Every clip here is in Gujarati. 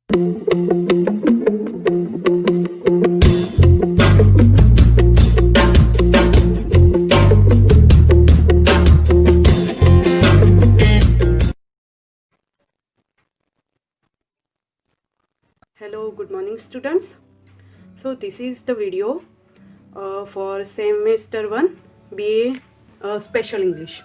Hello, good morning students. So this is the video for semester 1 BA Special English.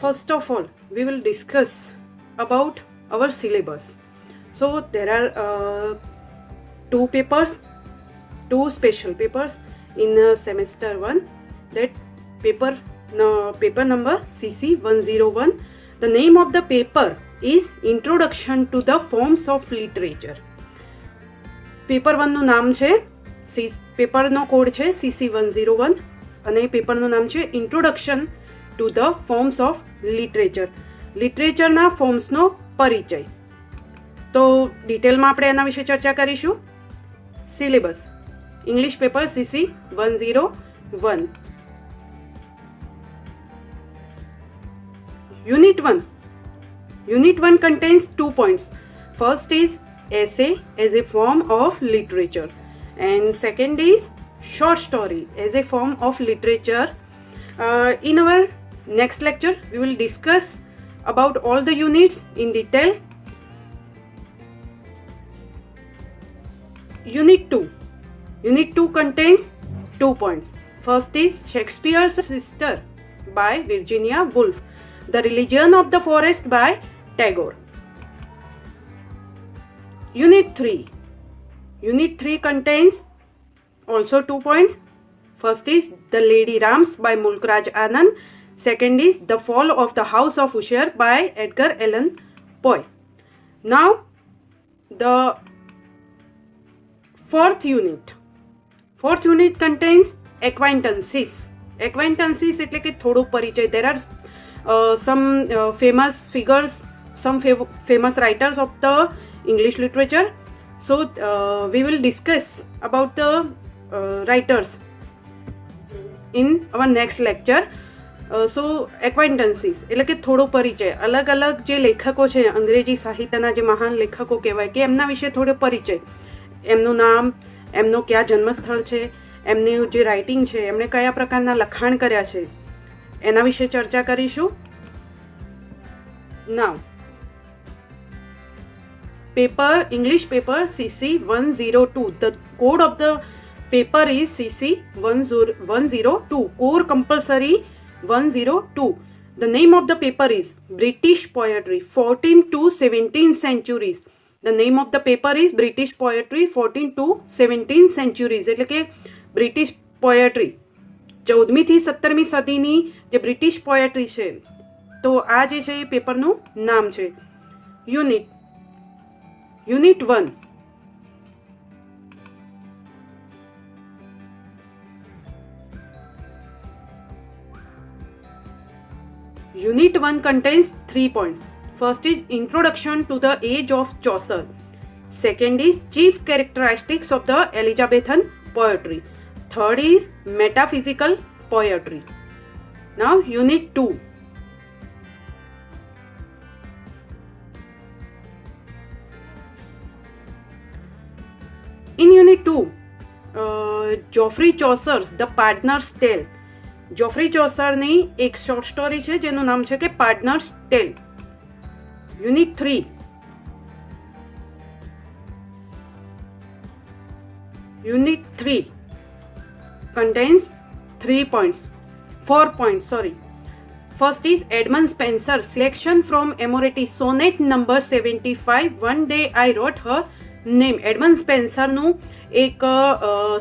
First of all, we will discuss about our syllabus. So there are two papers, two special papers in semester 1. That paper number CC101. The name of the paper is Introduction to the Forms of Literature. Paper 1નું નામ છે પેપરનો કોડ છે CC101 અને પેપરનું નામ છે introduction to the forms of literature. લિટરેચરના ફોર્મ્સનો પરિચય. તો ડિટેલમાં આપણે એના વિશે ચર્ચા કરીશું. Syllabus English paper CC101. Unit 1. Unit 1 contains 2 points. First is essay as a form of literature, and second is short story as a form of literature. In our next lecture, we will discuss about all the units in detail. Unit 2. Unit 2 contains 2 points. First is Shakespeare's Sister by Virginia Woolf. The Religion of the Forest by Tagore. Unit 3. Unit 3 contains also 2 points. First is The Lady Rams by Mulk Raj Anand. Second is The Fall of the House of Usher by Edgar Allan Poe. Now the fourth unit. Fourth unit contains acquaintances. Acquaintances એટલે કે થોડું પરિચય. There are some famous figures, some famous writers of the English literature. So we will discuss about the writers in our next lecture. So acquaintances એટલે કે થોડો પરિચય. અલગ અલગ જે લેખકો છે અંગ્રેજી સાહિત્યના જે મહાન લેખકો કહેવાય કે એમના વિશે થોડો પરિચય. એમનું નામ, એમનો ક્યાં જન્મસ્થળ છે, એમની જે રાઇટિંગ છે, એમણે કયા પ્રકારના લખાણ કર્યા છે, એના વિશે ચર્ચા કરીશું. નાઉ paper, English paper CC102. The code of the paper is CC102. Core compulsory 102. The name of the paper is British Poetry 14th to 17th centuries. The name of the paper is British Poetry 14th to 17th centuries. એટલે કે બ્રિટિશ પોએટ્રી 14મી થી 17મી સદીની જે બ્રિટિશ પોએટ્રી છે, તો આ જે છે એ પેપરનું નામ છે. Unit 1. Unit 1 contains 3 points. First is Introduction to the Age of Chaucer. Second is Chief Characteristics of the Elizabethan Poetry. Third is Metaphysical Poetry. Now Unit 2. In Unit 2, Geoffrey Chaucer's The Pardoner's Tale. Geoffrey Chaucerની એક શોર્ટ સ્ટોરી છે જેનું નામ છે કે partners tail. Unit 3. Unit 3 contains 4 points. First is Edmund Spenser selection from Amoretti sonnet number 75. One day I wrote her name. Edmund સ્પેન્સરનું એક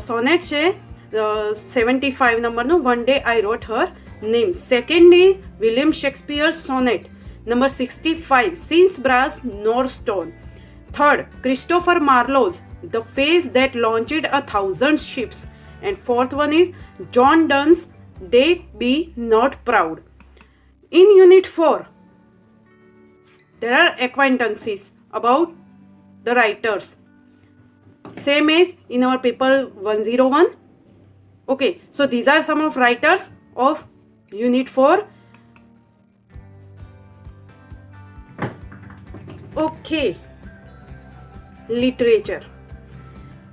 સોનેટ છે 75 નંબરનું, one day I wrote her name. Second is William Shakespeare sonnet number 65 since brass nor stone. Third Christopher Marlowe's the face that launched 1,000 ships. And fourth one is John Donne's They Be Not Proud. In Unit 4, there are acquaintances about the writers. Same as in our paper 101. Okay, so these are some of writers of Unit 4. Okay, literature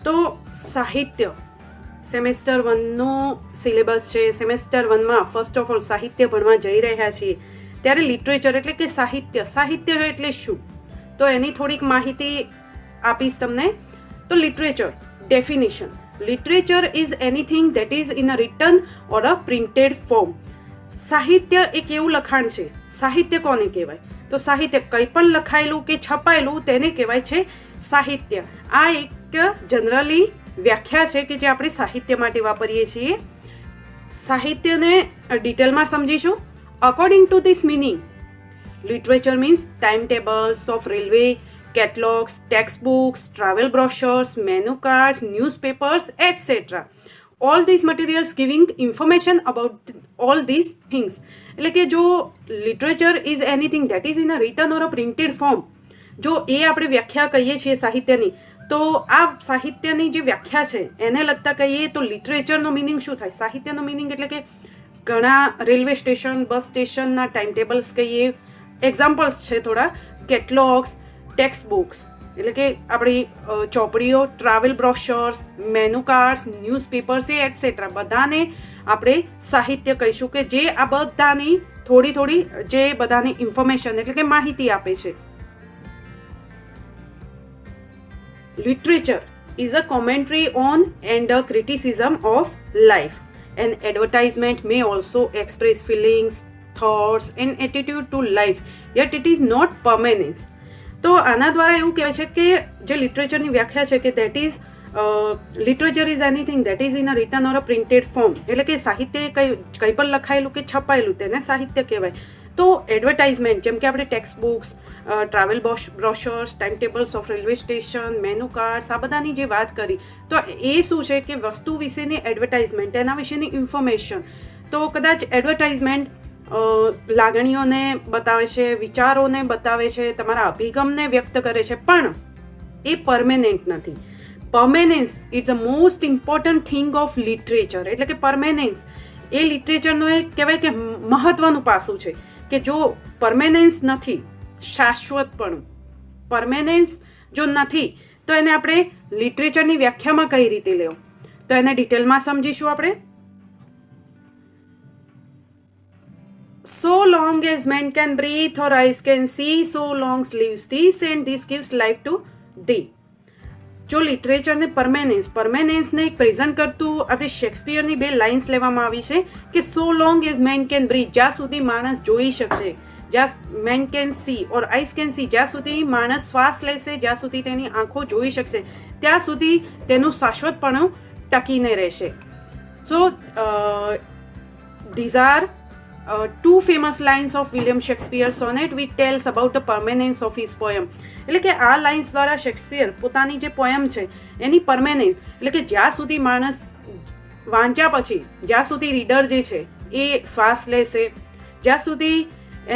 તો સાહિત્ય સેમેસ્ટર 1નો સિલેબસ છે. સેમેસ્ટર 1માં ફર્સ્ટ ઓફ ઓલ સાહિત્ય ભણવા જઈ રહ્યા છીએ, ત્યારે લિટરેચર એટલે કે સાહિત્ય. સાહિત્ય એટલે શું, તો એની થોડીક માહિતી આપીશ તમને. તો literature definition: literature is anything that is in a return or a printed form. સાહિત્ય એક એવું લખાણ છે. સાહિત્ય કોને કહેવાય, તો સાહિત્ય કંઈ પણ લખાયેલું કે છપાયેલું તેને કહેવાય છે સાહિત્ય. આ એક જનરલી વ્યાખ્યા છે કે જે આપણે સાહિત્ય માટે વાપરીએ છીએ. સાહિત્યને ડિટેલમાં સમજીશું. According to this meaning, literature means time tables of railway, catalogs, textbooks, travel brochures, menu cards, newspapers, etc. All these materials giving information about all these things. એટલે કે જો literature is anything that is in a return or a printed form, જો એ આપણે વ્યાખ્યા કહીએ છીએ સાહિત્યની, તો આ સાહિત્યની જે વ્યાખ્યા છે એને લગતા કહીએ તો લિટરેચરનો મિનિંગ શું થાય? સાહિત્યનો મિનિંગ એટલે કે ઘણા રેલવે સ્ટેશન, બસ સ્ટેશનના ટાઈમ ટેબલ્સ કહીએ. એક્ઝામ્પલ્સ છે થોડા: કેટલોગ્સ, ટેક્સ્ટ બુક્સ એટલે કે આપણી ચોપડીઓ, travel brochures, menu cards, newspapers etcetera, બધાને આપણે સાહિત્ય કહીશું કે જે આ બધાની થોડી જે બધાની ઇન્ફોર્મેશન એટલે કે માહિતી આપે છે. Literature is a commentary on and a criticism of life. An advertisement may also express feelings, thoughts and attitude to life, yet it is not permanence. તો આના દ્વારા એવું કહેવાય છે કે જે લિટરેચરની વ્યાખ્યા છે કે that is literature is anything that is in a return or a printed form. એટલે કે સાહિત્ય કંઈ પણ લખાયેલું કે છપાયેલું તેને સાહિત્ય કહેવાય. તો એડવર્ટાઇઝમેન્ટ જેમ કે આપણે text books, travel brochures, time tables of railway station, menu cards, આ બધાની જે વાત કરી, તો એ શું છે કે વસ્તુ વિશેની એડવર્ટાઇઝમેન્ટ, એના વિશેની ઇન્ફોર્મેશન. તો કદાચ એડવર્ટાઇઝમેન્ટ લાગણીઓને બતાવે છે, વિચારોને બતાવે છે, તમારા અભિગમને વ્યક્ત કરે છે, પણ એ પરમેનન્ટ નથી. Permanence it's a most important thing of literature. એટલે કે પરમેનન્સ એ લિટરેચરનો એક કહેવાય કે મહત્વનું પાસું છે કે જો પરમેનન્સ નથી, શાશ્વતપણું, પરમેનન્સ જો નથી, તો એને આપણે લિટરેચરની વ્યાખ્યામાં કઈ રીતે લેવો, તો એને ડિટેલમાં સમજીશું આપણે. So long as man can breathe or eyes can see, so long lives this and this gives life to thee. જો લિટરેચરને પરમેનન્સને એક પ્રેઝન્ટ કરતું આપણે શેક્સપિયરની 2 લાઇન્સ લેવામાં આવી છે કે so long as man can breathe, જ્યાં સુધી માણસ જોઈ શકશે, જ્યાં man can see or eyes can see, જ્યાં સુધી માણસ શ્વાસ લેશે, જ્યાં સુધી તેની આંખો જોઈ શકશે, ત્યાં સુધી તેનું શાશ્વતપણું ટકીને રહેશે. સો these are two famous lines of William Shakespeare's sonnet which tells about the permanence of his poem. એટલે કે આ લાઇન્સ દ્વારા શેક્સપિયર પોતાની જે પોયમ છે એની પરમેનન્સ એટલે કે જ્યાં સુધી માણસ વાંચ્યા પછી, જ્યાં સુધી રીડર જે છે એ શ્વાસ લેશે, જ્યાં સુધી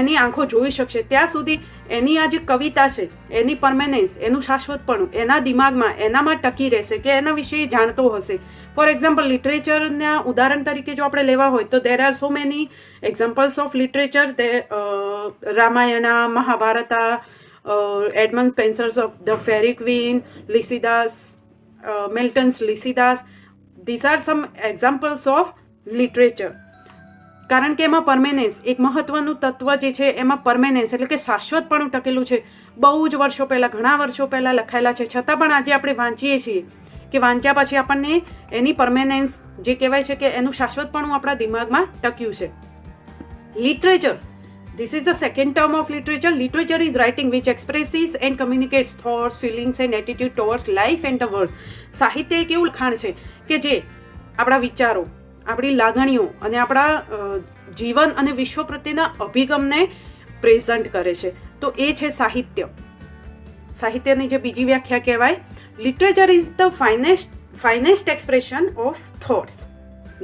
એની આંખો જોઈ શકશે, ત્યાં સુધી એની આ જે કવિતા છે એની પરમેનન્સ, એનું શાશ્વતપણું એના દિમાગમાં, એનામાં ટકી રહેશે કે એના વિશે જાણતો હશે. ફોર એક્ઝામ્પલ, લિટરેચરના ઉદાહરણ તરીકે જો આપણે લેવા હોય તો there are so many examples of literature. Ramayana, Mahabharata, Edmund Spenser's of the Faerie Queene, Lycidas, Milton's Lycidas. These are some examples of literature. કારણ કે એમાં પરમેનન્સ, એક મહત્વનું તત્વ જે છે એમાં પરમેનન્સ એટલે કે શાશ્વતપણું ટકેલું છે. બહુ જ વર્ષો પહેલાં, ઘણા વર્ષો પહેલાં લખાયેલા છે, છતાં પણ આજે આપણે વાંચીએ છીએ કે વાંચ્યા પછી આપણને એની પરમેનન્સ જે કહેવાય છે કે એનું શાશ્વતપણું આપણા દિમાગમાં ટક્યું છે. Literature, this is the second term of literature. Literature is writing which expresses and communicates thoughts, feelings and attitude towards life and the world. સાહિત્ય એક એવું લખાણ છે કે જે આપણા વિચારો, આપણી લાગણીઓ અને આપણા જીવન અને વિશ્વ પ્રત્યેના અભિગમને પ્રેઝન્ટ કરે છે. તો એ છે સાહિત્ય. સાહિત્યની જે બીજી વ્યાખ્યા કહેવાય, literature is the finest expression of thoughts.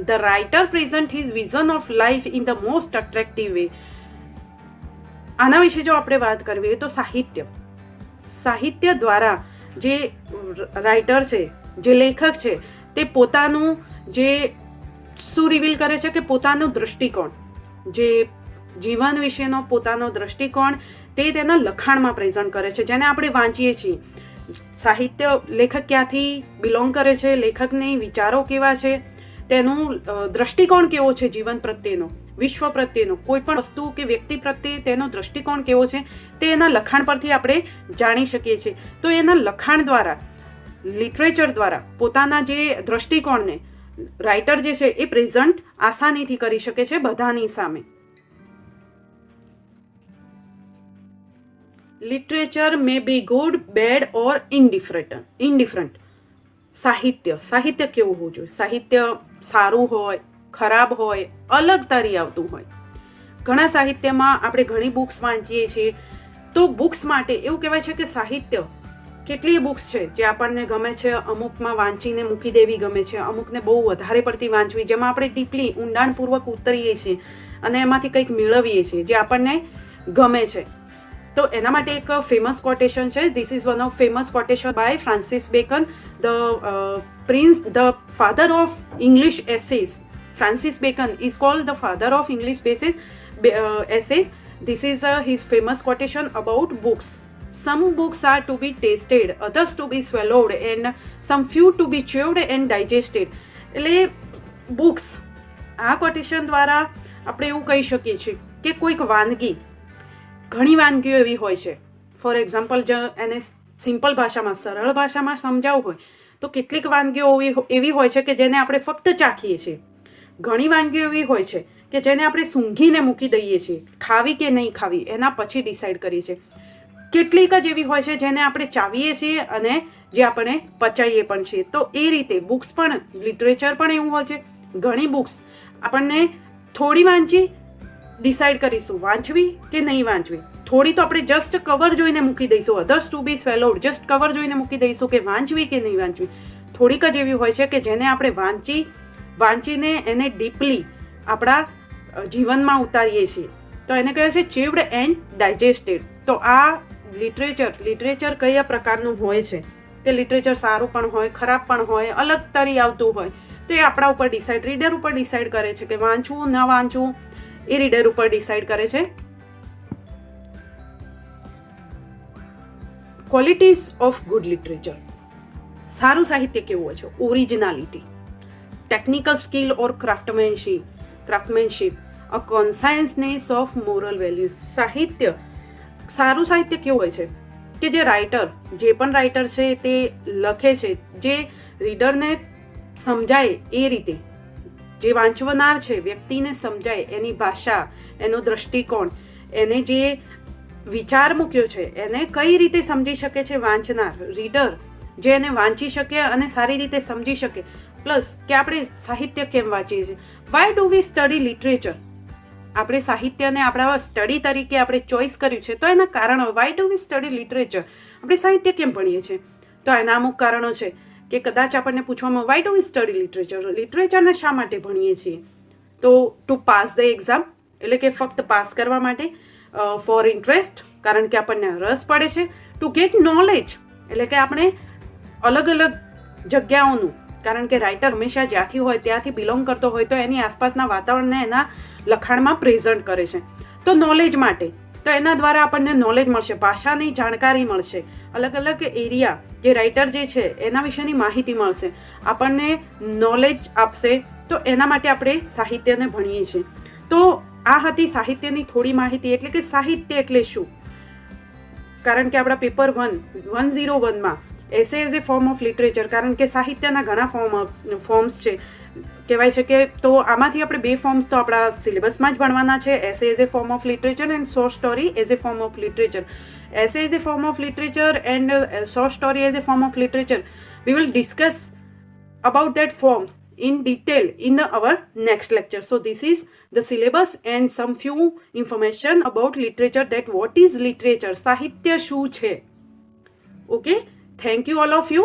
The writer presents his vision of life in the most attractive way. આના વિશે જો આપણે વાત કરવી તો સાહિત્ય દ્વારા જે રાઇટર છે, જે લેખક છે, તે પોતાનું જે શું રિવીલ કરે છે કે પોતાનો દૃષ્ટિકોણ, જે જીવન વિશેનો પોતાનો દ્રષ્ટિકોણ તે તેના લખાણમાં પ્રેઝન્ટ કરે છે, જેને આપણે વાંચીએ છીએ. સાહિત્ય લેખક ક્યાંથી બિલોંગ કરે છે, લેખકની વિચારો કેવા છે, તેનું દ્રષ્ટિકોણ કેવો છે જીવન પ્રત્યેનો, વિશ્વ પ્રત્યેનો, કોઈ પણ વસ્તુ કે વ્યક્તિ પ્રત્યે તેનો દ્રષ્ટિકોણ કેવો છે, તે એના લખાણ પરથી આપણે જાણી શકીએ છીએ. તો એના લખાણ દ્વારા, લિટરેચર દ્વારા પોતાના જે દ્રષ્ટિકોણને રાઇટર જે છે એ પ્રેઝન્ટ આસાનીથી કરી શકે છે બધાની સામે. Literature may be good, bad or indifferent. સાહિત્ય કેવું હોવું જોઈએ? સાહિત્ય સારું હોય, ખરાબ હોય, અલગ તરી આવતું હોય. ઘણા સાહિત્યમાં આપણે ઘણી બુક્સ વાંચીએ છીએ, તો બુક્સ માટે એવું કહેવાય છે કે સાહિત્ય, કેટલીય બુક્સ છે જે આપણને ગમે છે, અમુકમાં વાંચીને મૂકી દેવી ગમે છે, અમુકને બહુ વધારે પડતી વાંચવી, જેમાં આપણે ડીપલી ઊંડાણપૂર્વક ઉતરીએ છીએ અને એમાંથી કંઈક મેળવીએ છીએ જે આપણને ગમે છે. તો એના માટે એક ફેમસ કોટેશન છે. This is one of famous quotation by Francis Bacon, the father of English essays. Francis Bacon is called the father of English essays. This is his famous quotation about books. Some books are to be tasted, others to be swallowed, and some few to be chewed and digested. એટલે બુક્સ, આ કોટેશન દ્વારા આપણે એવું કહી શકીએ છીએ કે કોઈક વાનગી, ઘણી વાનગીઓ એવી હોય છે, ફોર એક્ઝામ્પલ જો એને સિમ્પલ ભાષામાં, સરળ ભાષામાં સમજાવવું હોય તો કેટલીક વાનગીઓ એવી હોય છે કે જેને આપણે ફક્ત ચાખીએ છીએ. ઘણી વાનગીઓ એવી હોય છે કે જેને આપણે સૂંઘીને મૂકી દઈએ છીએ, ખાવી કે નહીં ખાવી એના પછી ડિસાઈડ કરીએ છીએ. કેટલીક જ એવી હોય છે જેને આપણે ચાવીએ છીએ અને જે આપણે પચાવીએ પણ છીએ. તો એ રીતે બુક્સ પણ, લિટરેચર પણ એવું હોય છે. ઘણી બુક્સ આપણને થોડી વાંચી ડિસાઈડ કરીશું વાંચવી કે નહીં વાંચવી. થોડી તો આપણે જસ્ટ કવર જોઈને મૂકી દઈશું, અધર્સ ટુ બી સ્વેલોડ, જસ્ટ કવર જોઈને મૂકી દઈશું કે વાંચવી કે નહીં વાંચવી. થોડીક જ એવી હોય છે કે જેને આપણે વાંચીને એને ડીપલી આપણા જીવનમાં ઉતારીએ છીએ. તો એને કહે છે ચીવ્ડ એન્ડ ડાયજેસ્ટેડ. તો આ લિટરેચર કયા પ્રકારનું હોય છે, કે લિટરેચર સારું પણ હોય, ખરાબ પણ હોય, અલગ તરી આવતું હોય, તો એ આપણા ઉપર રીડર ઉપર ડિસાઈડ કરે છે કે વાંચવું ન વાંચવું, એ રીડર ઉપર ડિસાઈડ કરે છે. Qualities of good literature. સારું સાહિત્ય કેવું હોય છે? Originality, technical skill or craftsmanship, a consciousness of moral values. સારું સાહિત્ય કેવું હોય છે કે જે પણ રાઇટર છે તે લખે છે, જે રીડરને સમજાય એ રીતે, જે વાંચવનાર છે વ્યક્તિને સમજાય, એની ભાષા, એનો દ્રષ્ટિકોણ, એને જે વિચાર મૂક્યો છે એને કઈ રીતે સમજી શકે છે વાંચનાર, રીડર, જે એને વાંચી શકે અને સારી રીતે સમજી શકે. પ્લસ કે આપણે સાહિત્ય કેમ વાંચીએ છીએ? Y do we study literature? આપણે સાહિત્યને આપણા સ્ટડી તરીકે આપણે ચોઇસ કર્યું છે, તો એના કારણો, Y do we study literature? આપણે સાહિત્ય કેમ ભણીએ છીએ? તો એના અમુક કારણો છે કે કદાચ આપણને પૂછવામાં why do we study literature? લિટરેચરને શા માટે ભણીએ છીએ? તો ટુ પાસ ધ એક્ઝામ, એટલે કે ફક્ત પાસ કરવા માટે. ફોર ઇન્ટરેસ્ટ, કારણ કે આપણને રસ પડે છે. ટુ ગેટ નોલેજ, એટલે કે આપણે અલગ અલગ જગ્યાઓનું, કારણ કે રાઇટર હંમેશા જ્યાંથી હોય ત્યાંથી બિલોંગ કરતો હોય તો એની આસપાસના વાતાવરણને એના લખાણમાં પ્રેઝન્ટ કરે છે. તો નોલેજ માટે, તો એના દ્વારા આપણને નોલેજ મળશે, ભાષાની જાણકારી મળશે, અલગ અલગ એરિયા, જે રાઇટર જે છે એના વિશેની માહિતી મળશે, આપણને નોલેજ આપશે. તો એના માટે આપણે સાહિત્યને ભણીએ છીએ. તો આ હતી સાહિત્યની થોડી માહિતી. એટલે કે સાહિત્ય એટલે શું? કારણ કે આપણા પેપર 101માં essay as a form of literature, કારણ કે સાહિત્યના ઘણા ફોર્મ્સ છે કહેવાય છે કે, તો આમાંથી આપણે 2 ફોર્મ્સ તો આપણા સિલેબસમાં જ ભણવાના છે. Essay as a form of literature and short story as a form of literature. Essay as a form of literature and short story as a form of literature, we will discuss about that forms in detail in our next lecture. So this is the syllabus and some few information about literature, that what is literature, sahitya શું છે. Okay, thank you all of you.